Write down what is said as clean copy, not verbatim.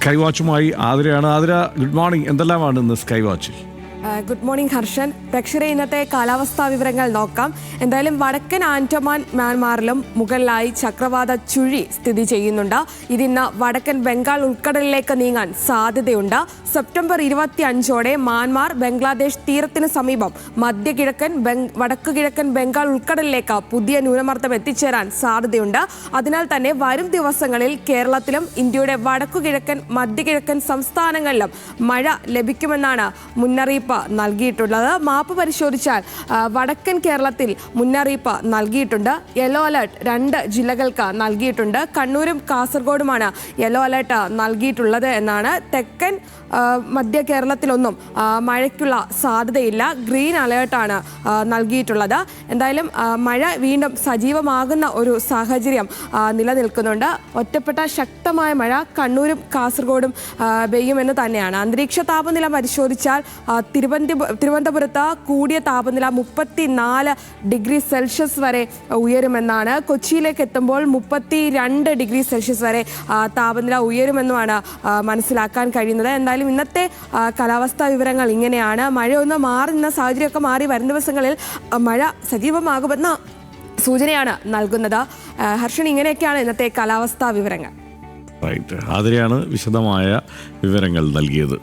Sky വാച്ചുമായി ആതിരയാണ്. Athira, good morning. എന്തെല്ലാമാണ് ഇന്ന് സ്കൈ വാച്ചിൽ? Good morning Harshan. പ്രേക്ഷകരെ ഇന്നത്തെ കാലാവസ്ഥാ വിവരങ്ങൾ നോക്കാം. എന്തായാലും വടക്കൻ ആൻഡമാൻ മ്യാൻമാറിലും മുകളിലായി ചക്രവാത ചുഴി സ്ഥിതി ചെയ്യുന്നുണ്ട്. ഇതിന്ന് വടക്കൻ ബംഗാൾ ഉൾക്കടലിലേക്ക് നീങ്ങാൻ സാധ്യതയുണ്ട്. സെപ്റ്റംബർ 25ഓടെ മ്യാൻമാർ ബംഗ്ലാദേശ് തീരത്തിന് സമീപം മധ്യകിഴക്കൻ വടക്കു കിഴക്കൻ ബംഗാൾ ഉൾക്കടലിലേക്ക് പുതിയ ന്യൂനമർദ്ദം എത്തിച്ചേരാൻ സാധ്യതയുണ്ട്. അതിനാൽ തന്നെ വരും ദിവസങ്ങളിൽ കേരളത്തിലും ഇന്ത്യയുടെ വടക്കു കിഴക്കൻ മധ്യകിഴക്കൻ സംസ്ഥാനങ്ങളിലും മഴ ലഭിക്കുമെന്നാണ് മുന്നറിയിപ്പ് നൽകിയിട്ടുള്ളത്. മാപ്പ് പരിശോധിച്ചാൽ വടക്കൻ കേരളത്തിൽ മുന്നറിയിപ്പ് നൽകിയിട്ടുണ്ട്. യെല്ലോ അലർട്ട് 2 ജില്ലകൾക്ക് നൽകിയിട്ടുണ്ട്. കണ്ണൂരും കാസർഗോഡുമാണ് യെല്ലോ അലർട്ട് നൽകിയിട്ടുള്ളത് എന്നാണ്. തെക്കൻ മധ്യ കേരളത്തിലൊന്നും മഴയ്ക്കുള്ള സാധ്യതയില്ല. ഗ്രീൻ അലേർട്ടാണ് നൽകിയിട്ടുള്ളത്. എന്തായാലും മഴ വീണ്ടും സജീവമാകുന്ന ഒരു സാഹചര്യം നിലനിൽക്കുന്നുണ്ട്. ഒറ്റപ്പെട്ട ശക്തമായ മഴ കണ്ണൂരും കാസർഗോഡും പെയ്യുമെന്ന് തന്നെയാണ്. അന്തരീക്ഷ താപനില പരിശോധിച്ചാൽ തിരുവനന്തപുരത്ത് കൂടിയ താപനില 34 ഡിഗ്രി സെൽഷ്യസ് വരെ ഉയരുമെന്നാണ്. കൊച്ചിയിലേക്ക് എത്തുമ്പോൾ 32 ഡിഗ്രി സെൽഷ്യസ് വരെ താപനില ഉയരുമെന്നുമാണ് മനസ്സിലാക്കാൻ കഴിയുന്നത്. എന്തായാലും ഇന്നത്തെ കാലാവസ്ഥാ വിവരങ്ങൾ ഇങ്ങനെയാണ്. മഴയൊന്ന് മാറി നിന്ന സാഹചര്യമൊക്കെ മാറി വരും ദിവസങ്ങളിൽ മഴ സജീവമാകുമെന്ന സൂചനയാണ് നൽകുന്നത്. ഹർഷൻ, ഇങ്ങനെയൊക്കെയാണ് ഇന്നത്തെ കാലാവസ്ഥാ വിവരങ്ങൾ. റൈറ്റ്, ആതിരയാണ് വിശദമായ വിവരങ്ങൾ നൽകിയത്.